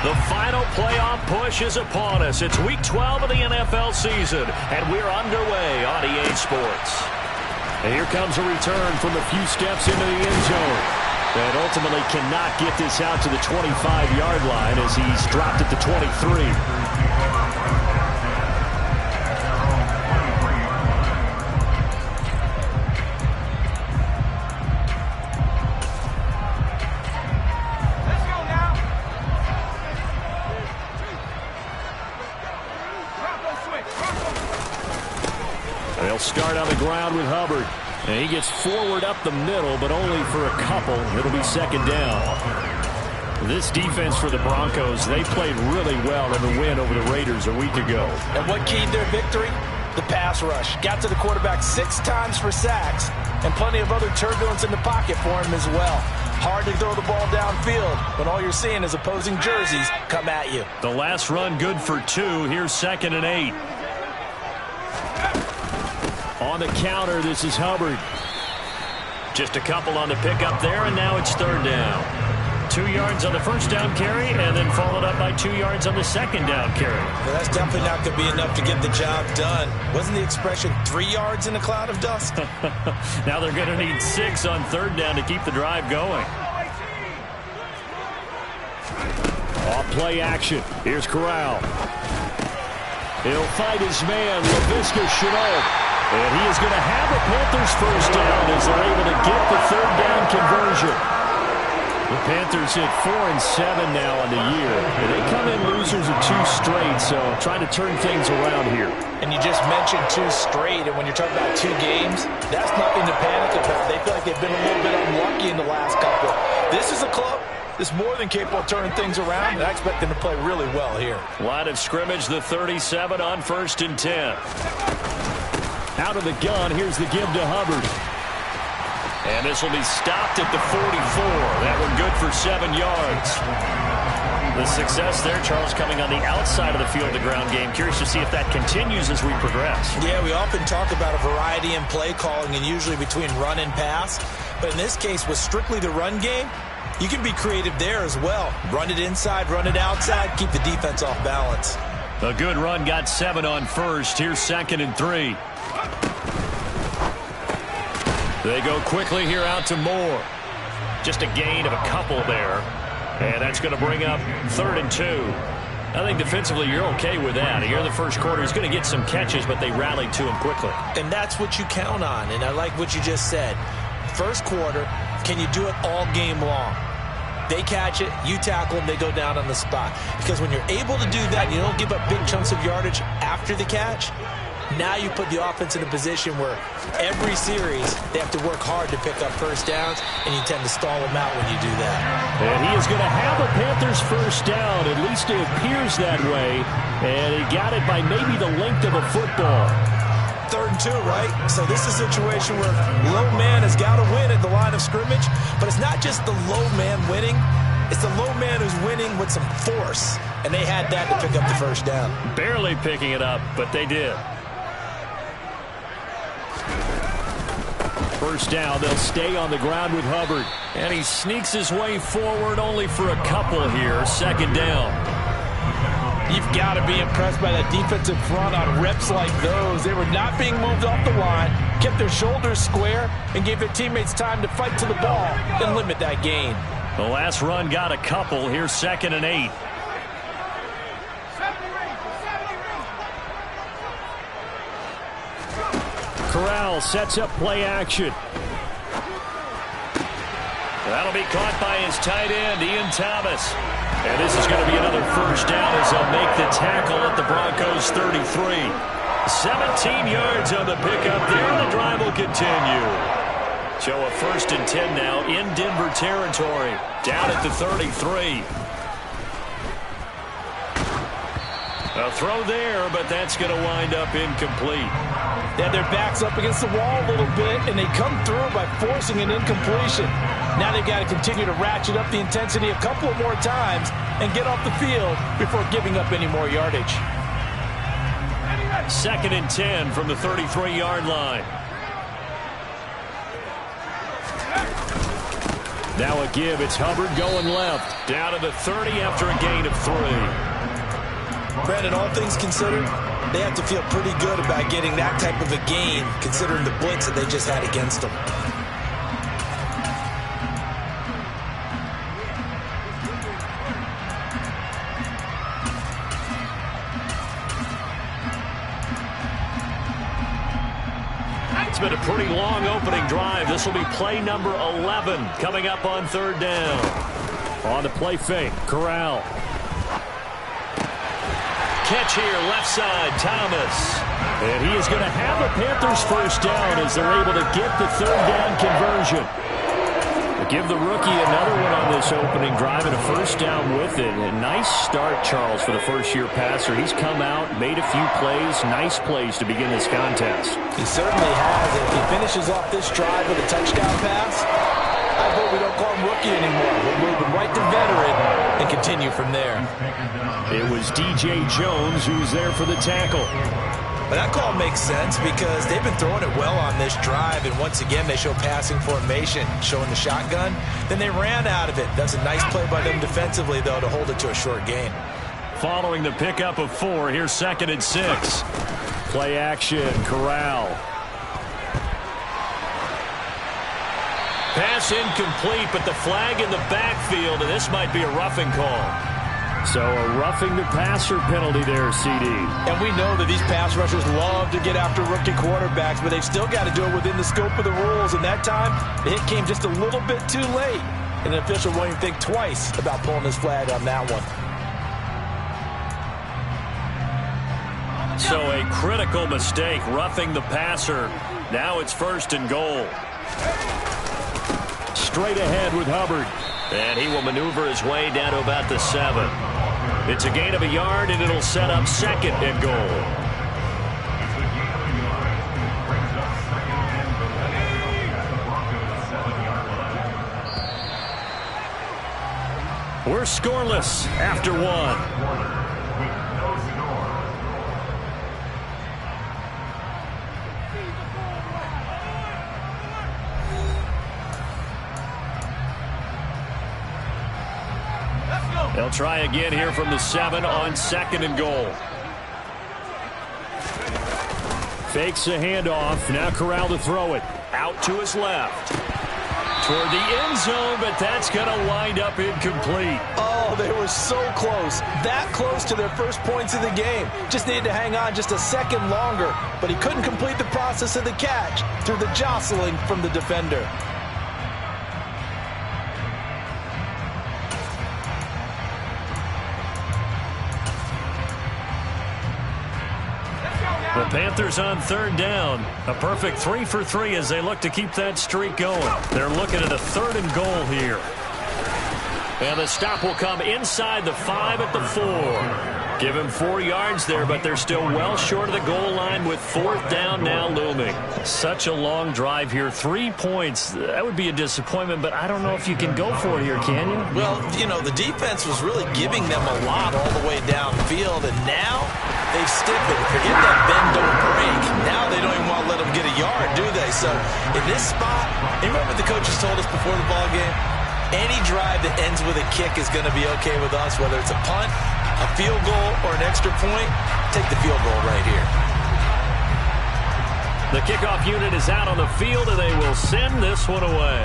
The final playoff push is upon us. It's Week 12 of the NFL season, and we're underway on EA Sports. And here comes a return from a few steps into the end zone. And ultimately cannot get this out to the 25-yard line as he's dropped it to 23. They'll start on the ground with Hubbard. And he gets forward up the middle, but only for a couple. It'll be second down. This defense for the Broncos, they played really well in the win over the Raiders a week ago. And what keyed their victory? The pass rush. Got to the quarterback 6 times for sacks, and plenty of other turbulence in the pocket for him as well. Hard to throw the ball downfield when all you're seeing is opposing jerseys come at you. The last run good for 2. Here's 2nd and 8. On the counter, this is Hubbard. Just a couple on the pickup there, and now it's third down. 2 yards on the first down carry, and then followed up by 2 yards on the second down carry. Well, that's definitely not going to be enough to get the job done. Wasn't the expression 3 yards in a cloud of dust? Now they're going to need 6 on third down to keep the drive going. Off play action. Here's Corral. He'll fight his man, Laviska Shenault. And he is going to have a Panthers first down as they're able to get the third down conversion. The Panthers hit 4-7 now on the year. And they come in losers of 2 straight, so trying to turn things around here. And you just mentioned 2 straight, and when you're talking about 2 games, that's nothing to panic about. They feel like they've been a little bit unlucky in the last couple. This is a club that's more than capable of turning things around, and I expect them to play really well here. Line of scrimmage, the 37 on 1st and 10. Out of the gun, here's the give to Hubbard. And this will be stopped at the 44. That one good for 7 yards. The success there, Charles, coming on the outside of the field, the ground game. Curious to see if that continues as we progress. Yeah, we often talk about a variety in play calling and usually between run and pass. But in this case, with strictly the run game, you can be creative there as well. Run it inside, run it outside, keep the defense off balance. A good run got 7 on first. Here's 2nd and 3. They go quickly here out to Moore. Just a gain of a couple there. And that's going to bring up 3rd and 2. I think defensively you're okay with that. Here in the first quarter, he's going to get some catches, but they rallied to him quickly. And that's what you count on, and I like what you just said. First quarter, can you do it all game long? They catch it, you tackle them, they go down on the spot. Because when you're able to do that, you don't give up big chunks of yardage after the catch. Now you put the offense in a position where every series they have to work hard to pick up first downs, and you tend to stall them out when you do that. And he is going to have a Panthers first down. At least it appears that way. And he got it by maybe the length of a football. 3rd and 2, right? So this is a situation where low man has got to win at the line of scrimmage, but it's not just the low man winning. It's the low man who's winning with some force, and they had that to pick up the first down. Barely picking it up, but they did. First down, they'll stay on the ground with Hubbard. And he sneaks his way forward only for a couple here. 2nd down. You've got to be impressed by that defensive front on reps like those. They were not being moved off the line, kept their shoulders square, and gave their teammates time to fight to the ball and limit that gain. The last run got a couple. Here's 2nd and 8. Corral sets up play action. That'll be caught by his tight end, Ian Thomas. And this is going to be another first down as they'll make the tackle at the Broncos 33. 17 yards on the pickup there, and the drive will continue. So a 1st and 10 now in Denver territory, down at the 33. A throw there, but that's going to wind up incomplete. They had their backs up against the wall a little bit, and they come through by forcing an incompletion. Now they've got to continue to ratchet up the intensity a couple of more times and get off the field before giving up any more yardage. 2nd and 10 from the 33-yard line. Now a give. It's Hubbard going left. Down to the 30 after a gain of 3. Brandon, all things considered, they have to feel pretty good about getting that type of a gain, considering the blitz that they just had against them. It's been a pretty long opening drive. This will be play number 11 coming up on 3rd down. On the play fake, Corral. Catch here, left side, Thomas. And he is going to have the Panthers first down as they're able to get the 3rd down conversion. Give the rookie another one on this opening drive and a first down with it. A nice start, Charles, for the first-year passer. He's come out, made a few plays, nice plays to begin this contest. He certainly has. If he finishes off this drive with a touchdown pass, I hope we don't call him rookie anymore. We'll move him right to veteran and continue from there. It was DJ Jones who was there for the tackle. But that call makes sense because they've been throwing it well on this drive, and once again they show passing formation, showing the shotgun. Then they ran out of it. That's a nice play by them defensively, though, to hold it to a short gain. Following the pickup of 4, here's 2nd and 6. Play action, Corral. Pass incomplete, but the flag in the backfield, and this might be a roughing call. So a roughing the passer penalty there, CD. And we know that these pass rushers love to get after rookie quarterbacks, but they've still got to do it within the scope of the rules. And that time, the hit came just a little bit too late. And the official won't even think twice about pulling his flag on that one. So a critical mistake, roughing the passer. Now it's 1st and goal. Straight ahead with Hubbard. And he will maneuver his way down to about the 7. It's a gain of a yard, and it'll set up 2nd and goal. We're scoreless after 1. They'll try again here from the 7 on 2nd and goal. Fakes a handoff. Now Corral to throw it. Out to his left. Toward the end zone, but that's going to wind up incomplete. Oh, they were so close. That close to their first points of the game. Just needed to hang on just a second longer, but he couldn't complete the process of the catch through the jostling from the defender. The Panthers on 3rd down. A perfect 3 for 3 as they look to keep that streak going. They're looking at a 3rd and goal here. And the stop will come inside the 5 at the 4. Give him 4 yards there, but they're still well short of the goal line with 4th down now looming. Such a long drive here. 3 points. That would be a disappointment, but I don't know if you can go for it here, can you? Well, you know, the defense was really giving them a lot all the way downfield, and now they've stiffened. Forget that bend, don't break. Now they don't even want to let them get a yard, do they? So in this spot, remember what the coaches told us before the ball game? Any drive that ends with a kick is going to be okay with us, whether it's a punt, a field goal, or an extra point. Take the field goal right here. The kickoff unit is out on the field, and they will send this one away.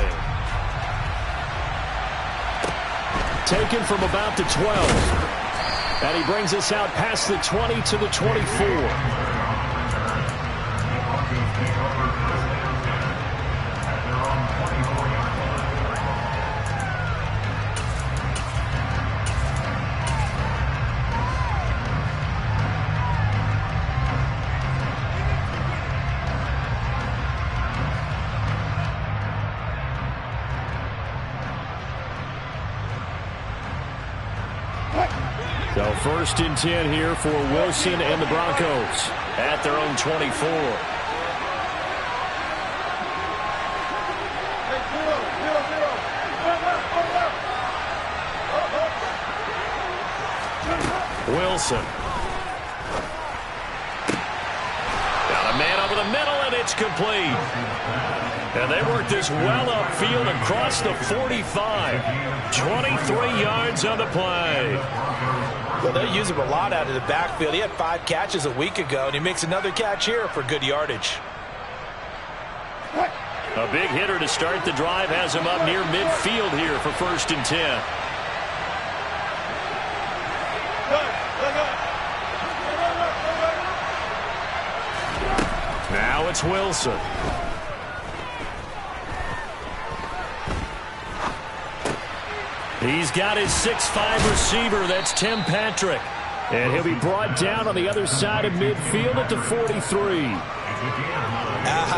Taken from about the 12. And he brings us out past the 20 to the 24. So 1st and 10 here for Wilson and the Broncos at their own 24. Wilson. Got a man over the middle, and That's complete. And they work this well upfield across the 45. 23 yards on the play. Well, they use him a lot out of the backfield. He had 5 catches a week ago, and he makes another catch here for good yardage. A big hitter to start the drive has him up near midfield here for 1st and 10. Now it's Wilson. He's got his 6'5" receiver. That's Tim Patrick. And he'll be brought down on the other side of midfield at the 43.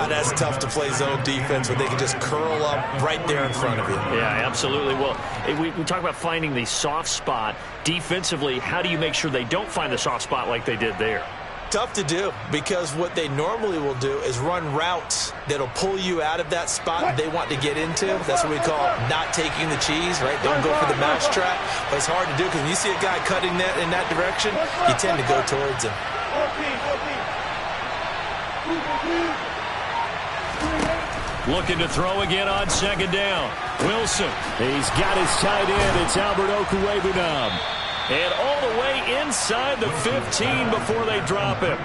That's tough to play zone defense when they can just curl up right there in front of you. Yeah, absolutely. Well, we talk about finding the soft spot. Defensively, how do you make sure they don't find the soft spot like they did there? Tough to do, because what they normally will do is run routes that'll pull you out of that spot they want to get into. That's what we call not taking the cheese, right? Don't go for the mousetrap. But it's hard to do because when you see a guy cutting that in that direction, you tend to go towards him. Looking to throw again on 2nd down. Wilson. He's got his tight end. It's Albert Okwuegbunam. And all the way inside the 15 before they drop him.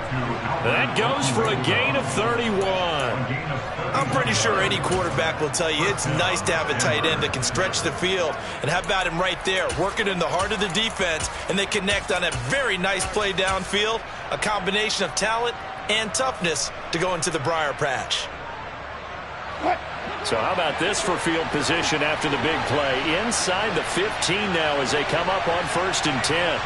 That goes for a gain of 31. I'm pretty sure any quarterback will tell you it's nice to have a tight end that can stretch the field. And how about him right there, working in the heart of the defense, and they connect on a very nice play downfield, a combination of talent and toughness to go into the briar patch. So how about this for field position after the big play? Inside the 15 now as they come up on 1st and 10.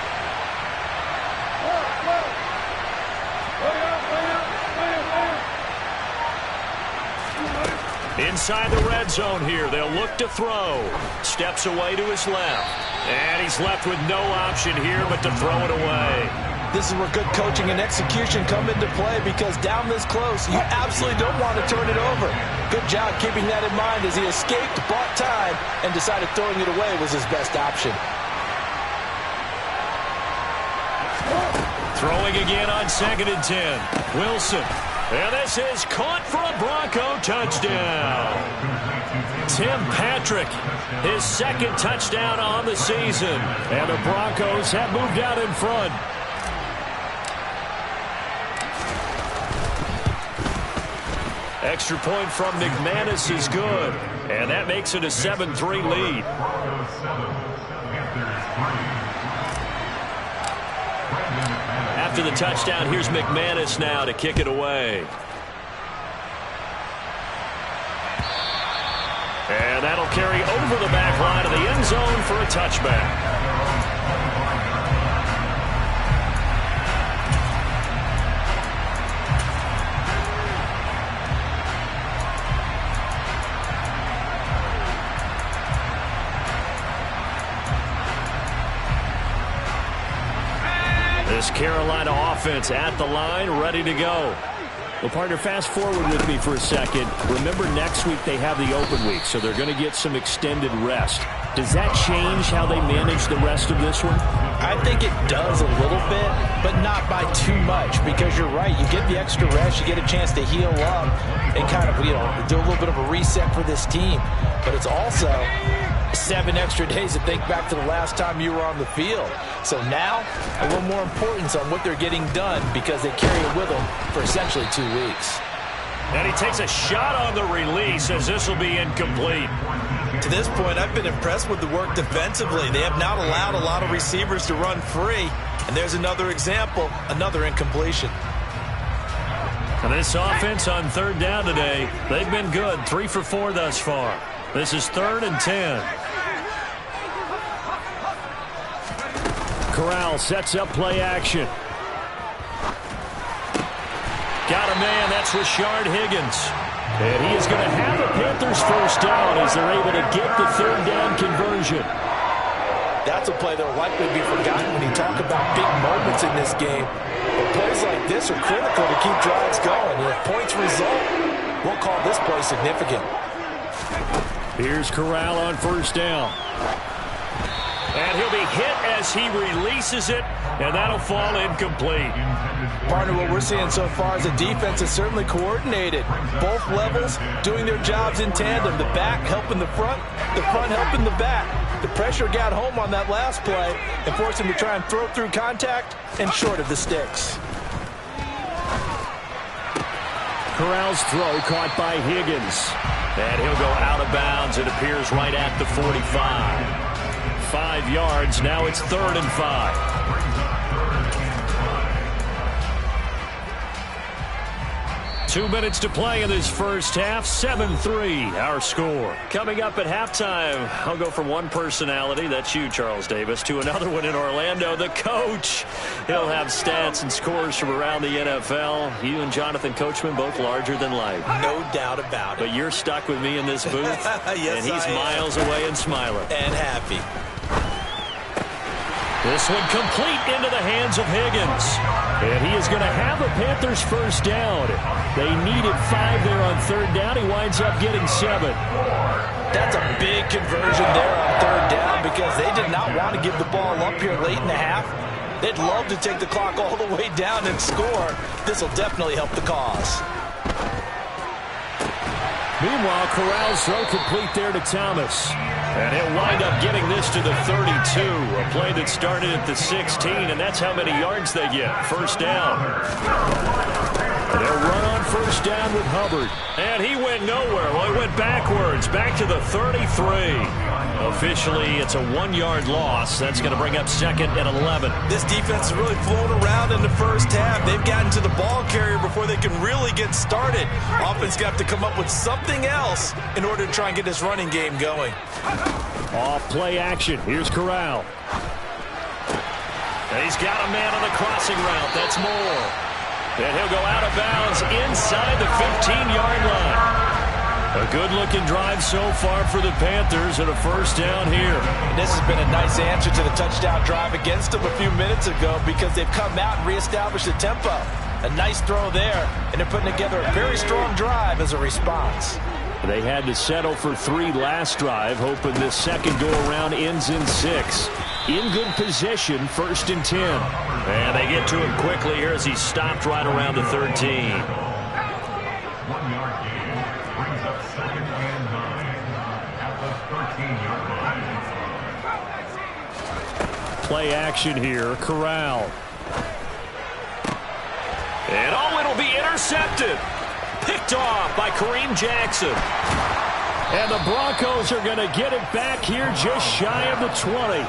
Inside the red zone here. They'll look to throw. Steps away to his left. And he's left with no option here but to throw it away. This is where good coaching and execution come into play, because down this close, you absolutely don't want to turn it over. Good job keeping that in mind as he escaped, bought time, and decided throwing it away was his best option. Throwing again on 2nd and 10. Wilson. And this is caught for a Bronco touchdown. Tim Patrick, his 2nd touchdown on the season. And the Broncos have moved out in front. Extra point from McManus is good. And that makes it a 7-3 lead. After the touchdown, here's McManus now to kick it away. And that'll carry over the back line of the end zone for a touchback. This Carolina offense at the line, ready to go. Well, partner, fast forward with me for a second. Remember, next week they have the open week, so they're going to get some extended rest. Does that change how they manage the rest of this one? I think it does a little bit, but not by too much, because you're right. You get the extra rest, you get a chance to heal up and kind of, do a little bit of a reset for this team. But it's also 7 extra days to think back to the last time you were on the field. So now, a little more importance on what they're getting done, because they carry it with them for essentially 2 weeks. And he takes a shot on the release as this will be incomplete. To this point, I've been impressed with the work defensively. They have not allowed a lot of receivers to run free. And there's another example, another incompletion. And this offense on 3rd down today, they've been good. 3 for 4 thus far. This is 3rd and 10. Corral sets up play action. Got a man, that's Rashard Higgins. And he is going to have the Panthers first down as they're able to get the 3rd down conversion. That's a play that will likely be forgotten when you talk about big moments in this game. But plays like this are critical to keep drives going. And if points result, we'll call this play significant. Here's Corral on 1st down. And he'll be hit as he releases it, and that'll fall incomplete. Partner, what we're seeing so far is the defense is certainly coordinated. Both levels doing their jobs in tandem. The back helping the front helping the back. The pressure got home on that last play and forced him to try and throw through contact and short of the sticks. Corral's throw caught by Higgins. And he'll go out of bounds. It appears right at the 45. 5 yards. Now it's 3rd and 5. 2 minutes to play in this first half. 7-3 our score. Coming up at halftime, I'll go from one personality, that's you, Charles Davis, to another one in Orlando, the coach. He'll have stats and scores from around the NFL. You and Jonathan Coachman both larger than life. No doubt about it. But you're stuck with me in this booth. Yes, and he's miles away and smiling. And happy. This one complete into the hands of Higgins. And he is going to have a Panthers first down. They needed 5 there on 3rd down. He winds up getting 7. That's a big conversion there on 3rd down because they did not want to give the ball up here late in the half. They'd love to take the clock all the way down and score. This will definitely help the cause. Meanwhile, Corral's throw complete there to Thomas. And he'll wind up getting this to the 32. A play that started at the 16, and that's how many yards they get. First down. And they'll run on first down with Hubbard. And he went nowhere. Well, he went backwards, back to the 33. Officially, it's a 1-yard loss. That's going to bring up 2nd and 11. This defense is really flown around in the first half. They've gotten to the ball carrier before they can really get started. Offense got to come up with something else in order to try and get this running game going. Off play action. Here's Corral. And he's got a man on the crossing route. That's Moore. And he'll go out of bounds inside the 15-yard line. A good-looking drive so far for the Panthers and a first down here. And this has been a nice answer to the touchdown drive against them a few minutes ago because they've come out and reestablished the tempo. A nice throw there, and they're putting together a very strong drive as a response. They had to settle for 3 last drive, hoping this second go-around ends in 6. In good position, 1st and 10. And they get to him quickly here as he's stopped right around the 13. 1 yard gain brings up 2nd and 9 at the 13-yard line. Play action here, Corral. And it'll be intercepted. Picked off by Kareem Jackson. And the Broncos are going to get it back here just shy of the 20.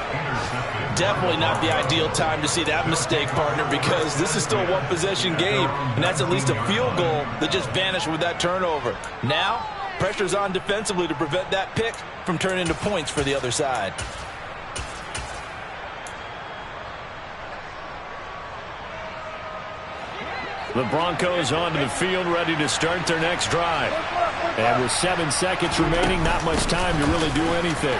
Definitely not the ideal time to see that mistake, partner, because this is still a one-possession game, and that's at least a field goal that just vanished with that turnover. Now, pressure's on defensively to prevent that pick from turning into points for the other side. The Broncos onto the field, ready to start their next drive. And with 7 seconds remaining, not much time to really do anything.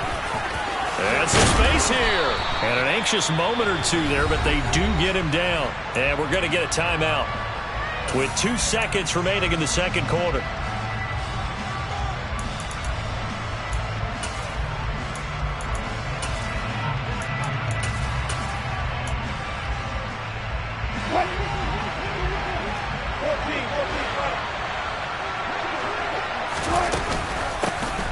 And some space here. And an anxious moment or two there, but they do get him down. And we're going to get a timeout with 2 seconds remaining in the second quarter.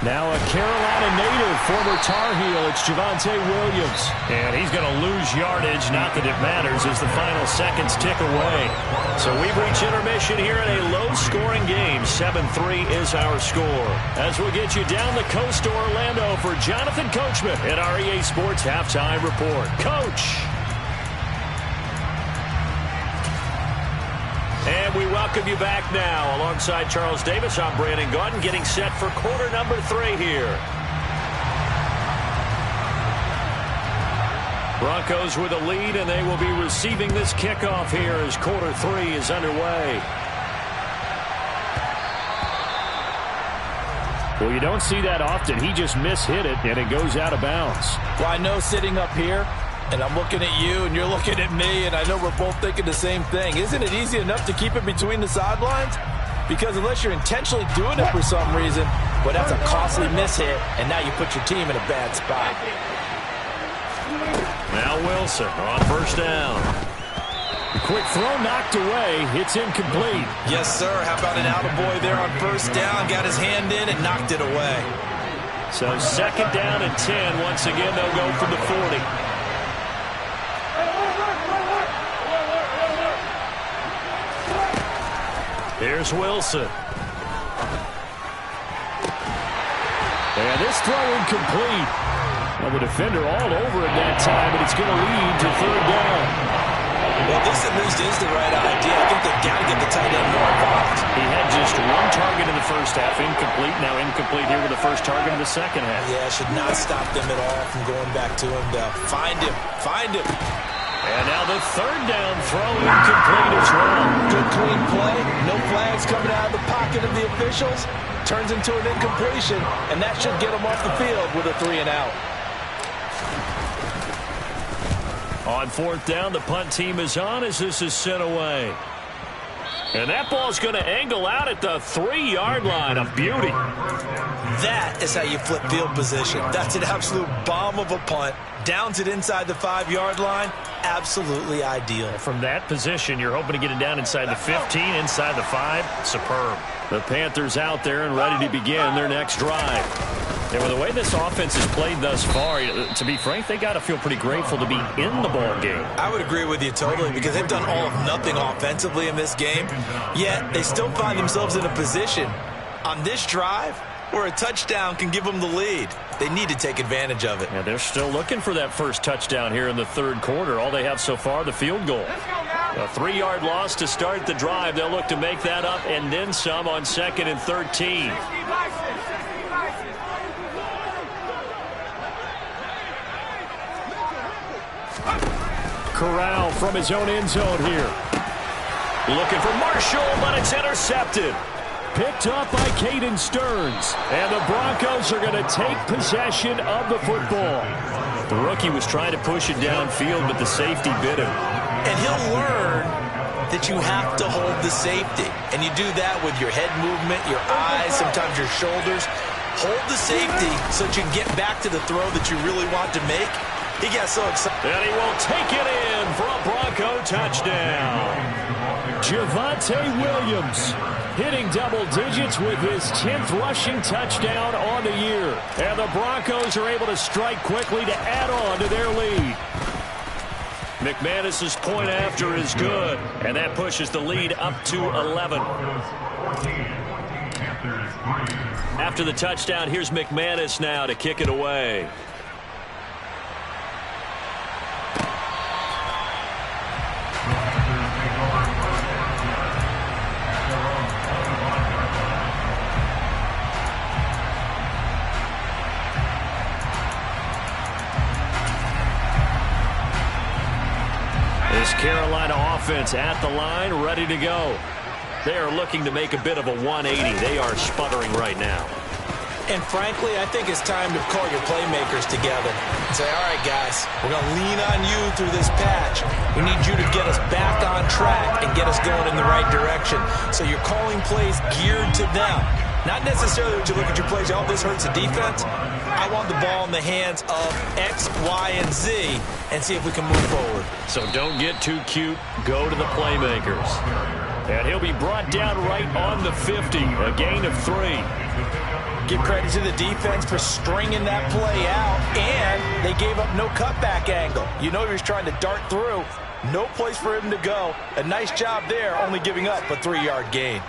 Now a Carolina native, former Tar Heel, it's Javonte Williams. And he's going to lose yardage, not that it matters, as the final seconds tick away. So we've reached intermission here in a low-scoring game. 7-3 is our score. As we'll get you down the coast to Orlando for Jonathan Coachman at our EA Sports Halftime Report. Coach! And we welcome you back now. Alongside Charles Davis, I'm Brandon Gaudin, getting set for quarter number 3 here. Broncos with a lead, and they will be receiving this kickoff here as quarter 3 is underway. Well, you don't see that often. He just mishit it, and it goes out of bounds. Well, I know sitting up here, and I'm looking at you, and you're looking at me, and I know we're both thinking the same thing. Isn't it easy enough to keep it between the sidelines? Because unless you're intentionally doing it for some reason, well, that's a costly mishit, and now you put your team in a bad spot. Now Wilson on first down. The quick throw knocked away. It's incomplete. Yes, sir. How about an attaboy there on first down? Got his hand in and knocked it away. So second down and 10. Once again, they'll go from the 40. Here's Wilson. And this throw incomplete. Well, the defender all over it that time, and it's going to lead to third down. Well, this at least is the right idea. I think they've got to get the tight end more involved. He had just one target in the first half, incomplete. Now incomplete here with the first target in the second half. Yeah, should not stop them at all from going back to him. Find him. Find him. And now the third down throw incomplete as well. Good clean play. No flags coming out of the pocket of the officials. Turns into an incompletion, and that should get them off the field with a 3-and-out. On fourth down, the punt team is on as this is sent away. And that ball's going to angle out at the 3-yard line. A beauty. That is how you flip field position. That's an absolute bomb of a punt. Downs it inside the 5-yard line. Absolutely ideal. From that position, you're hoping to get it down inside the 15, inside the 5. Superb. The Panthers out there and ready to begin their next drive. And with the way this offense has played thus far, to be frank, they got to feel pretty grateful to be in the ball game. I would agree with you totally because they've done all of nothing offensively in this game, yet they still find themselves in a position on this drive where a touchdown can give them the lead. They need to take advantage of it. Yeah, they're still looking for that first touchdown here in the third quarter. All they have so far, the field goal. A 3-yard loss to start the drive. They'll look to make that up and then some on 2nd and 13. Corral from his own end zone here. Looking for Marshall, but it's intercepted. Picked up by Caden Stearns. And the Broncos are going to take possession of the football. The rookie was trying to push it downfield, but the safety bit him. And he'll learn that you have to hold the safety. And you do that with your head movement, your eyes, sometimes your shoulders. Hold the safety so that you can get back to the throw that you really want to make. He got so excited. And he will take it in for a Bronco touchdown. Javonte Williams hitting double digits with his 10th rushing touchdown on the year. And the Broncos are able to strike quickly to add on to their lead. McManus's point after is good, and that pushes the lead up to 11. After the touchdown, here's McManus now to kick it away. This Carolina offense at the line, ready to go. They are looking to make a bit of a 180. They are sputtering right now. And frankly, I think it's time to call your playmakers together and say, all right, guys, we're going to lean on you through this patch. We need you to get us back on track and get us going in the right direction. So you're calling plays geared to them. Not necessarily when you look at your plays, oh, this hurts the defense. I want the ball in the hands of X, Y, and Z and see if we can move forward. So don't get too cute. Go to the playmakers. And he'll be brought down right on the 50, a gain of 3. Give credit to the defense for stringing that play out, and they gave up no cutback angle. You know he was trying to dart through. No place for him to go. A nice job there, only giving up a 3-yard gain.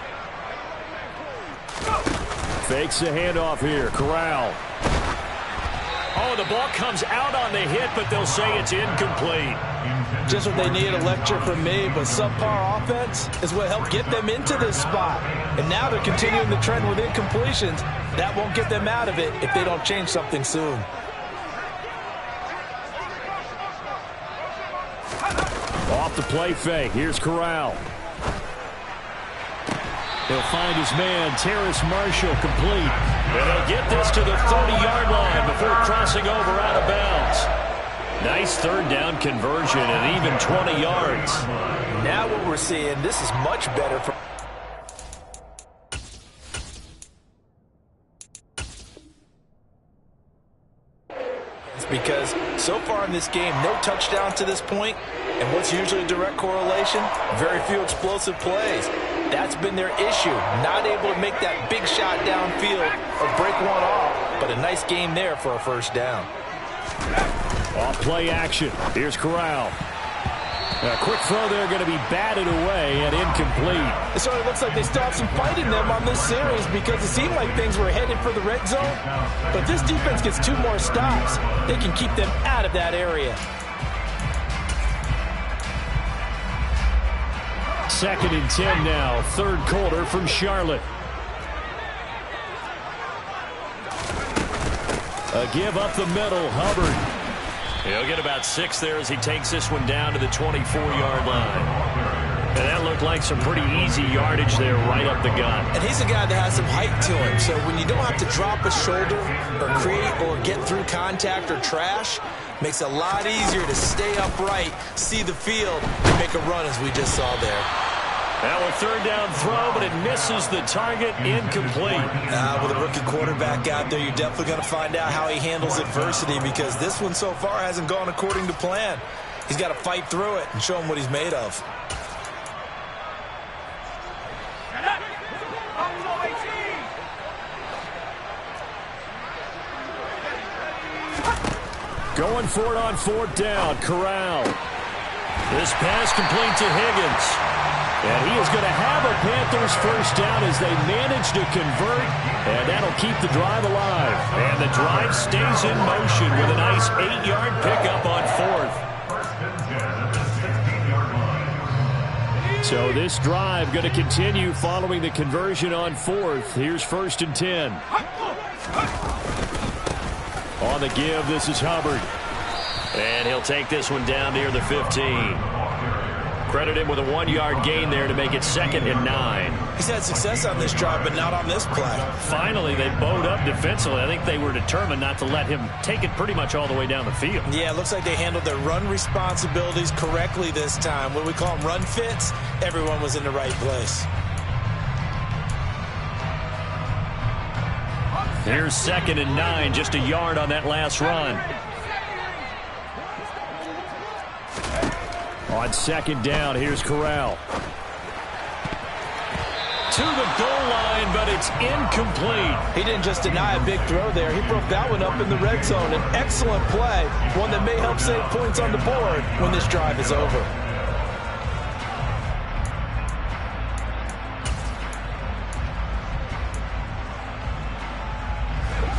Fakes the handoff here. Corral. Oh, the ball comes out on the hit, but they'll say it's incomplete. Just what they need, a lecture from me, but subpar offense is what helped get them into this spot. And now they're continuing the trend with incompletions. That won't get them out of it if they don't change something soon. Off the play fake. Here's Corral. He'll find his man, Terrace Marshall, complete. And he'll get this to the 30-yard line before crossing over out of bounds. Nice third down conversion and even 20 yards. Now what we're seeing, this is much better for... because so far in this game, no touchdowns to this point, and what's usually a direct correlation? Very few explosive plays. That's been their issue, not able to make that big shot downfield or break one off, but a nice game there for a first down. Off play action. Here's Corral. A quick throw there going to be batted away and incomplete. It sort of looks like they still have some fight in them on this series because it seemed like things were headed for the red zone. But this defense gets 2 more stops. They can keep them out of that area. 2nd and 10 now. 3rd quarter from Charlotte. A give up the middle. Hubbard. He'll get about 6 there as he takes this one down to the 24-yard line. And that looked like some pretty easy yardage there right up the gut. And he's a guy that has some height to him. So when you don't have to drop a shoulder or create or get through contact or trash, makes it a lot easier to stay upright, see the field, and make a run as we just saw there. Now a 3rd down throw, but it misses the target, incomplete. With a rookie quarterback out there, you're definitely going to find out how he handles adversity because this one so far hasn't gone according to plan. He's got to fight through it and show him what he's made of. Going for it on 4th down, Corral. This pass complete to Higgins. And he is going to have a Panthers first down as they manage to convert, and that'll keep the drive alive. And the drive stays in motion with a nice 8-yard pickup on 4th. So this drive going to continue following the conversion on 4th. Here's 1st and 10. On the give, this is Hubbard. And he'll take this one down near the 15. Credit him with a 1-yard gain there to make it 2nd and 9. He's had success on this drive, but not on this play. Finally, they bowed up defensively. I think they were determined not to let him take it pretty much all the way down the field. Yeah, it looks like they handled their run responsibilities correctly this time. What we call them run fits, everyone was in the right place. Here's 2nd and 9, just a yard on that last run. On 2nd down, here's Corral. To the goal line, but it's incomplete. He didn't just deny a big throw there. He broke that one up in the red zone. An excellent play, one that may help save points on the board when this drive is over.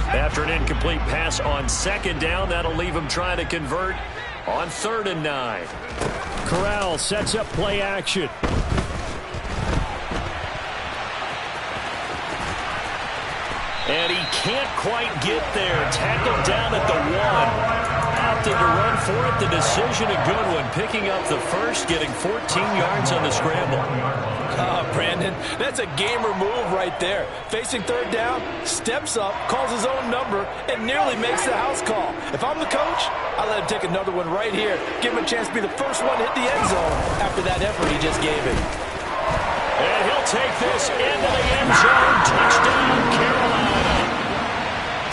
After an incomplete pass on 2nd down, that'll leave him trying to convert on 3rd and 9. Corral sets up play action. And he can't quite get there. Tackled down at the 1. Opted to run for it. The decision a good one. Picking up the first, getting 14 yards on the scramble. Brandon, that's a gamer move right there. Facing 3rd down, steps up, calls his own number, and nearly makes the house call. If I'm the coach, I let him take another one right here. Give him a chance to be the first one to hit the end zone after that effort he just gave him. And he'll take this into the end zone. Touchdown, Carolina.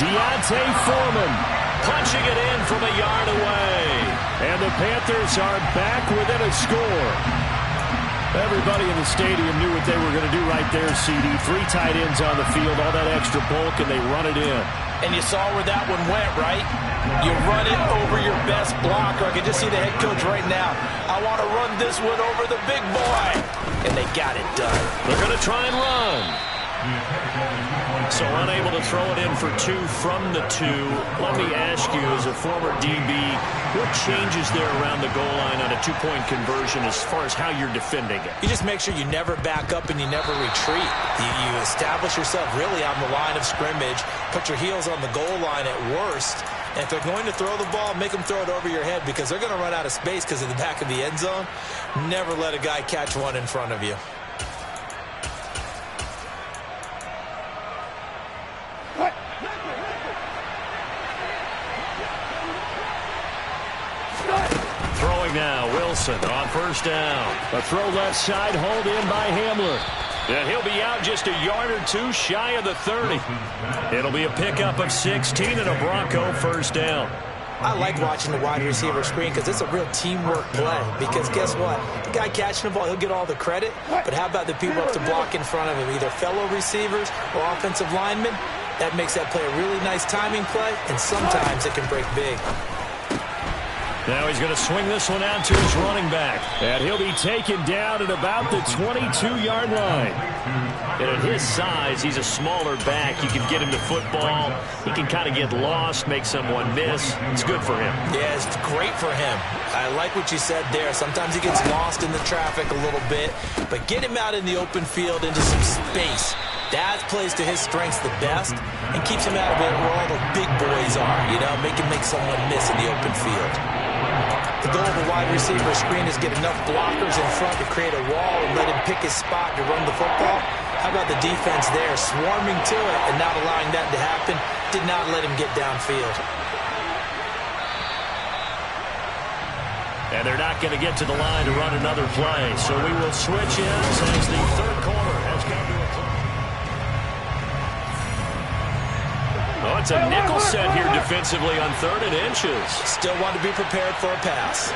Deontay Foreman punching it in from a yard away. And the Panthers are back within a score. Everybody in the stadium knew what they were going to do right there, CD. 3 tight ends on the field, all that extra bulk, and they run it in. And you saw where that one went, right? You run it over your best blocker. I can just see the head coach right now. I want to run this one over the big boy. And they got it done. They're going to try and run. So unable to throw it in for 2 from the 2. Let me ask you, as a former DB, what changes there around the goal line on a 2-point conversion as far as how you're defending it? You just make sure you never back up and you never retreat. You establish yourself really on the line of scrimmage, put your heels on the goal line at worst. And if they're going to throw the ball, make them throw it over your head because they're going to run out of space because of the back of the end zone. Never let a guy catch one in front of you. Throwing now, Wilson on 1st down. A throw left side, hauled in by Hamler. And he'll be out just a yard or 2 shy of the 30. It'll be a pickup of 16 and a Bronco 1st down. I like watching the wide receiver screen because it's a real teamwork play. Because guess what? The guy catching the ball, he'll get all the credit. But how about the people up to block in front of him, either fellow receivers or offensive linemen? That makes that play a really nice timing play, and sometimes it can break big. Now he's going to swing this one out to his running back. And he'll be taken down at about the 22-yard line. And at his size, he's a smaller back. You can get him to football. He can kind of get lost, make someone miss. It's good for him. Yeah, it's great for him. I like what you said there. Sometimes he gets lost in the traffic a little bit. But get him out in the open field into some space. That plays to his strengths the best and keeps him out of it where all the big boys are, you know, make someone miss in the open field. The goal of a wide receiver screen is get enough blockers in front to create a wall and let him pick his spot to run the football. How about the defense there, swarming to it and not allowing that to happen? Did not let him get downfield. And they're not going to get to the line to run another play. So we will switch in as the third quarter has come to a close. Oh, it's a nickel set here defensively on 3rd and inches. Still want to be prepared for a pass.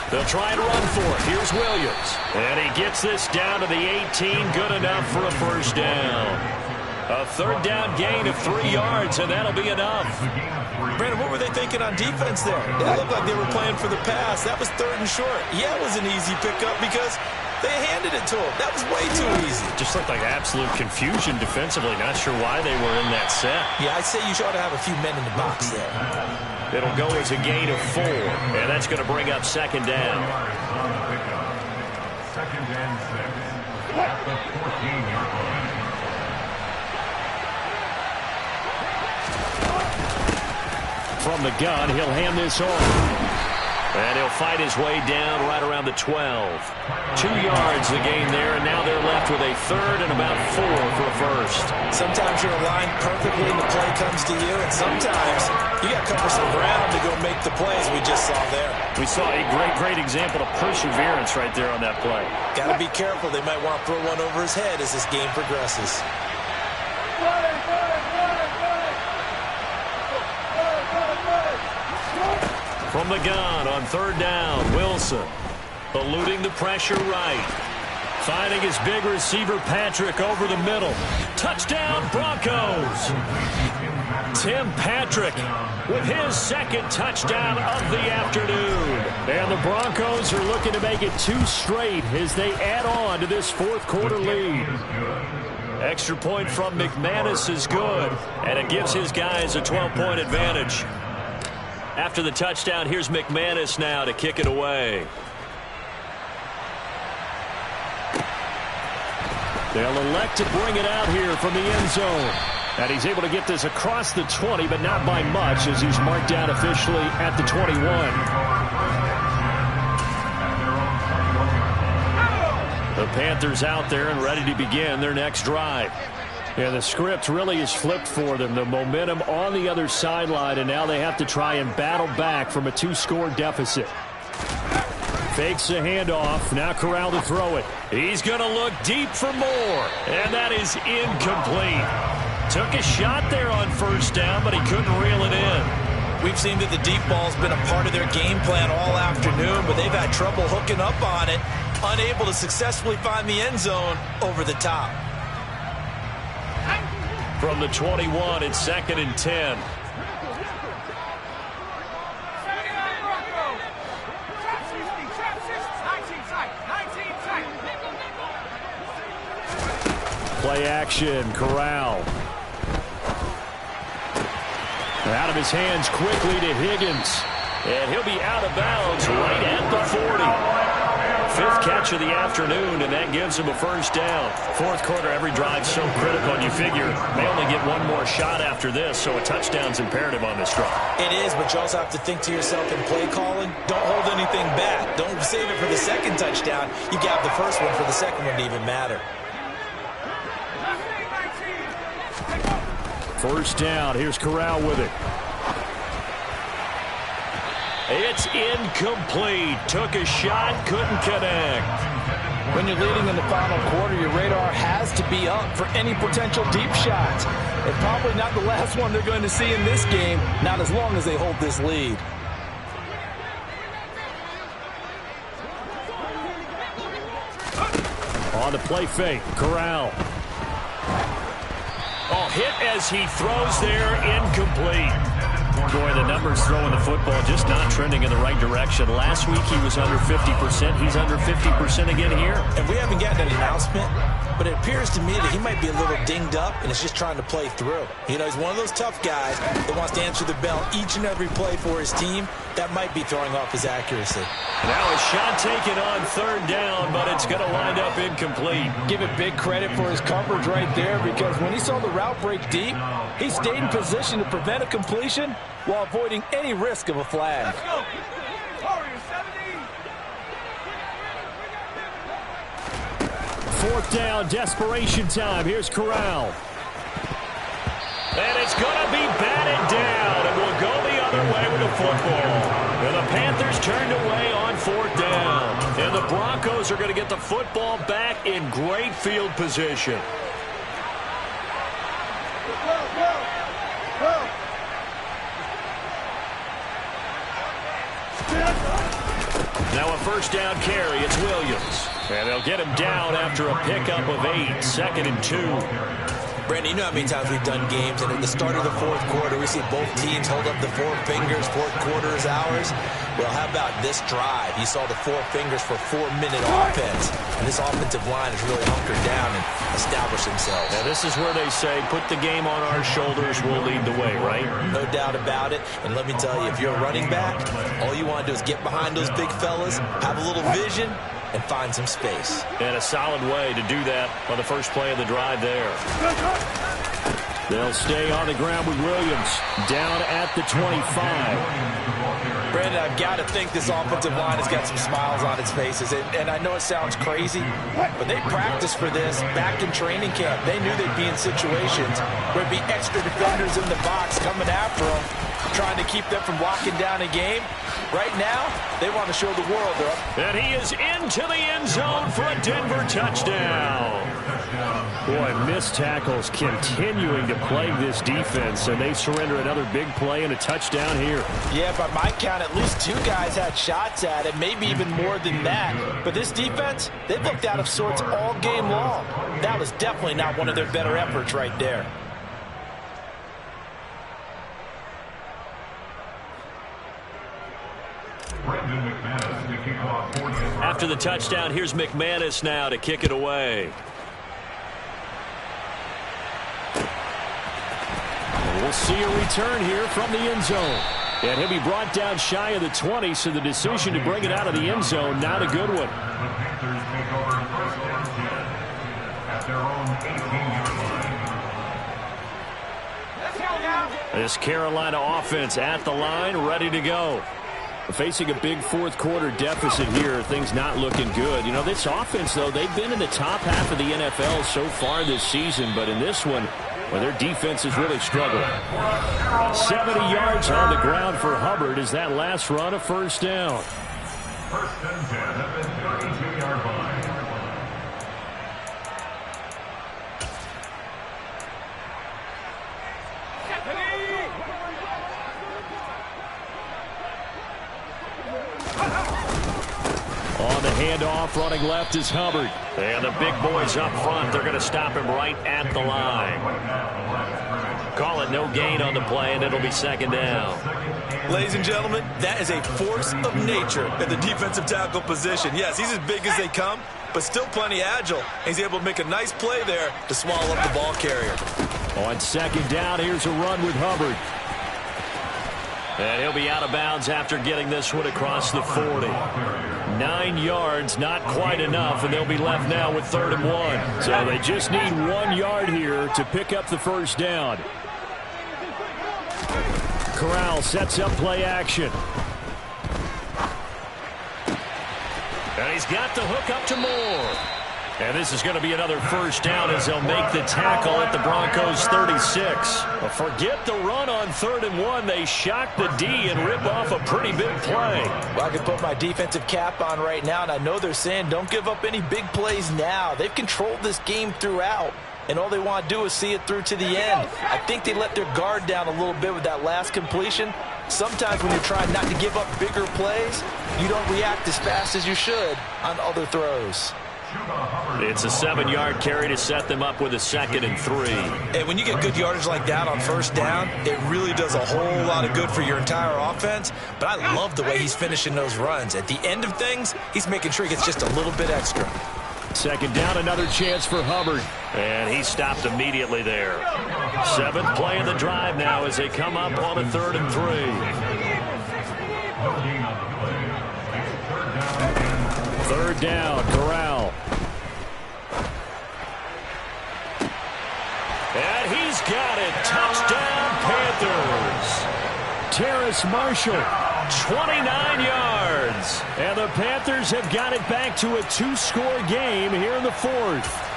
They'll try and run for it. Here's Williams. And he gets this down to the 18. Good enough for a first down. A 3rd down gain of 3 yards, and that'll be enough. Brandon, what were they thinking on defense there? It looked like they were playing for the pass. That was 3rd and short. Yeah, it was an easy pickup because they handed it to him. That was way too easy. Just looked like absolute confusion defensively. Not sure why they were in that set. Yeah, I'd say you ought to have a few men in the box there. It'll go as a gain of 4, and that's going to bring up 2nd down. 2nd and 6 at the 14-yard line. From the gun, he'll hand this off. And he'll fight his way down right around the 12. 2 yards the gain there, and now they're left with a 3rd and about 4 for a first. Sometimes you're aligned perfectly and the play comes to you, and sometimes you got to cover some ground to go make the plays we just saw there. We saw a great example of perseverance right there on that play. Got to be careful. They might want to throw one over his head as this game progresses. From the gun on 3rd down, Wilson eluding the pressure right. Finding his big receiver, Patrick, over the middle. Touchdown, Broncos! Tim Patrick with his 2nd touchdown of the afternoon. And the Broncos are looking to make it 2 straight as they add on to this 4th quarter lead. Extra point from McManus is good, and it gives his guys a 12-point advantage. After the touchdown, here's McManus now to kick it away. They'll elect to bring it out here from the end zone. And he's able to get this across the 20, but not by much as he's marked down officially at the 21. The Panthers out there and ready to begin their next drive. Yeah, the script really is flipped for them. The momentum on the other sideline, and now they have to try and battle back from a 2-score deficit. Fakes the handoff. Now Corral to throw it. He's going to look deep for more, and that is incomplete. Took a shot there on 1st down, but he couldn't reel it in. We've seen that the deep ball's been a part of their game plan all afternoon, but they've had trouble hooking up on it, unable to successfully find the end zone over the top. From the 21, it's 2nd and 10. Play action, Corral. Out of his hands quickly to Higgins. And he'll be out of bounds right at the 40. 5th catch of the afternoon, and that gives him a first down. 4th quarter, every drive so critical, and you figure they only get one more shot after this, so a touchdown's imperative on this drive. It is, but you also have to think to yourself in play calling, don't hold anything back. Don't save it for the 2nd touchdown. You got the first one for the 2nd one to even matter. First down, here's Corral with it. It's incomplete. Took a shot, couldn't connect. When you're leading in the final quarter, your radar has to be up for any potential deep shots. And probably not the last one they're going to see in this game, not as long as they hold this lead. On the play fake, Corral. Oh, hit as he throws there, incomplete. Boy, the numbers throwing the football just not trending in the right direction. Last week he was under 50%. He's under 50% again here. And we haven't gotten an announcement, but it appears to me that he might be a little dinged up and is just trying to play through. You know, he's one of those tough guys that wants to answer the bell each and every play for his team. That might be throwing off his accuracy. Now a shot taken on third down, but it's going to wind up incomplete. Give it big credit for his coverage right there, because when he saw the route break deep, he stayed in position to prevent a completion while avoiding any risk of a flag. Let's go. Warriors 17. Fourth down, desperation time. Here's Corral. And it's going to be batted down, and we'll go the other way with the football. And the Panthers turned away on fourth down. And the Broncos are going to get the football back in great field position. Now a first down carry. It's Williams. And they'll get him down after a pickup of 8. 2nd and 2. Brandon, you know how many times we've done games, and at the start of the fourth quarter, we see both teams hold up the four fingers, fourth quarter is ours. Well, how about this drive? You saw the four fingers for 4-minute offense, and this offensive line has really hunkered down and established themselves. Now, this is where they say, put the game on our shoulders, we'll lead the way, right? No doubt about it, and let me tell you, if you're a running back, all you want to do is get behind those big fellas, have a little vision, and find some space. And a solid way to do that on the first play of the drive there. They'll stay on the ground with Williams down at the 25. Brandon, I've got to think this offensive line has got some smiles on its faces. And I know it sounds crazy, but they practiced for this back in training camp. They knew they'd be in situations where there'd be extra defenders in the box coming after them, trying to keep them from locking down a game. Right now, they want to show the world they're up. And he is into the end zone for a Denver touchdown. Boy, missed tackles continuing to plague this defense, and they surrender another big play and a touchdown here. Yeah, by my count, at least 2 guys had shots at it, maybe even more than that. But this defense, they've looked out of sorts all game long. That was definitely not one of their better efforts right there. After the touchdown, here's McManus now to kick it away. We'll see a return here from the end zone. And he'll be brought down shy of the 20, so the decision to bring it out of the end zone, not a good one. The Panthers take over first and 10 at their own 18-yard line. This Carolina offense at the line, ready to go. Facing a big fourth quarter deficit here, things not looking good. You know, this offense, though, they've been in the top half of the NFL so far this season, but in this one, well, their defense has really struggled. 70 yards on the ground for Hubbard as that last run a first down. First and 10 at the 32-yard line. On the handoff, running left is Hubbard. And the big boys up front, they're going to stop him right at the line. Call it no gain on the play, and it'll be second down. Ladies and gentlemen, that is a force of nature at the defensive tackle position. Yes, he's as big as they come, but still plenty agile. He's able to make a nice play there to swallow up the ball carrier. On second down, here's a run with Hubbard. And he'll be out of bounds after getting this one across the 40. 9 yards, not quite enough, and they'll be left now with 3rd and 1. So they just need 1 yard here to pick up the first down. Corral sets up play action. And he's got the hook up to Moore. And this is going to be another first down as they'll make the tackle at the Broncos 36. But forget the run on 3rd and 1. They shock the D and rip off a pretty big play. Well, I can put my defensive cap on right now, and I know they're saying don't give up any big plays now. They've controlled this game throughout, and all they want to do is see it through to the end. I think they let their guard down a little bit with that last completion. Sometimes when you're trying not to give up bigger plays, you don't react as fast as you should on other throws. It's a 7-yard carry to set them up with a 2nd and 3. And when you get good yardage like that on first down, it really does a whole lot of good for your entire offense. But I love the way he's finishing those runs. At the end of things, he's making sure he gets just a little bit extra. 2nd down, another chance for Hubbard. And he stopped immediately there. 7th play of the drive now as they come up on a 3rd and 3. 3rd down, Corral. And he's got it. Touchdown, Panthers. Terrace Marshall, 29 yards. And the Panthers have got it back to a 2-score game here in the 4th.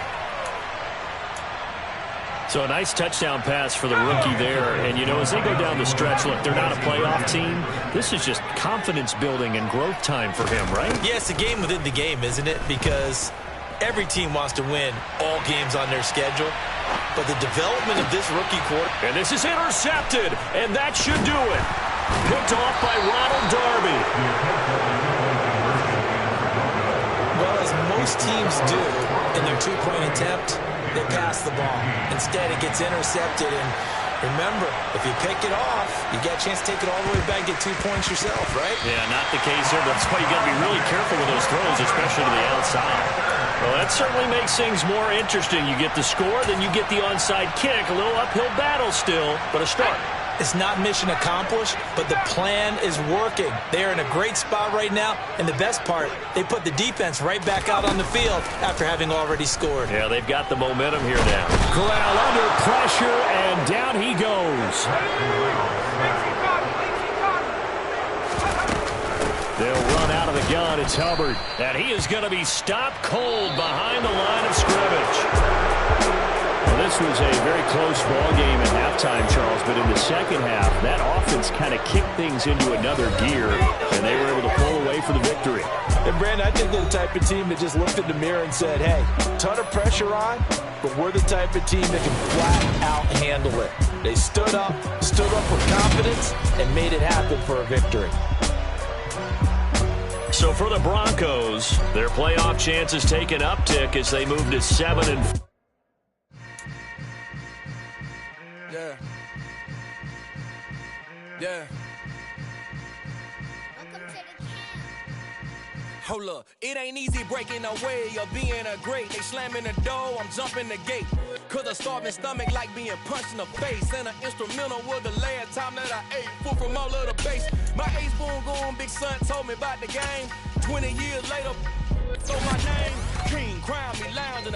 So a nice touchdown pass for the rookie there. And, you know, as they go down the stretch, look, they're not a playoff team. This is just confidence building and growth time for him, right? Yeah, it's a game within the game, isn't it? Because every team wants to win all games on their schedule. But the development of this rookie quarter. And this is intercepted. And that should do it. Picked off by Ronald Darby. Well, as most teams do in their 2-point attempt, they pass the ball. Instead, it gets intercepted. And remember, if you pick it off, you get a chance to take it all the way back and get 2 points yourself, right? Yeah, not the case here. That's why you got to be really careful with those throws, especially to the outside. Well, that certainly makes things more interesting. You get the score, then you get the onside kick. A little uphill battle still, but a start. It's not mission accomplished, but the plan is working. They're in a great spot right now, and the best part, they put the defense right back out on the field after having already scored. Yeah, they've got the momentum here now. Corral under pressure, and down he goes. They'll run out of the gun. It's Hubbard, and he is going to be stopped cold behind the line of scrimmage. Well, this was a very close ball game at halftime, Charles, but in the second half, that offense kind of kicked things into another gear, and they were able to pull away for the victory. And, Brandon, I think they're the type of team that just looked in the mirror and said, hey, ton of pressure on, but we're the type of team that can flat out handle it. They stood up with confidence, and made it happen for a victory. So for the Broncos, their playoff chances take an uptick as they move to 7-4. Yeah. Yeah. Hold up, it ain't easy breaking away or being a great. They slamming the door, I'm jumping the gate. Cause a starving stomach like being punched in the face. And an instrumental was the last time that I ate food from all of the base. My ace boom going, big son told me about the game. 20 years later,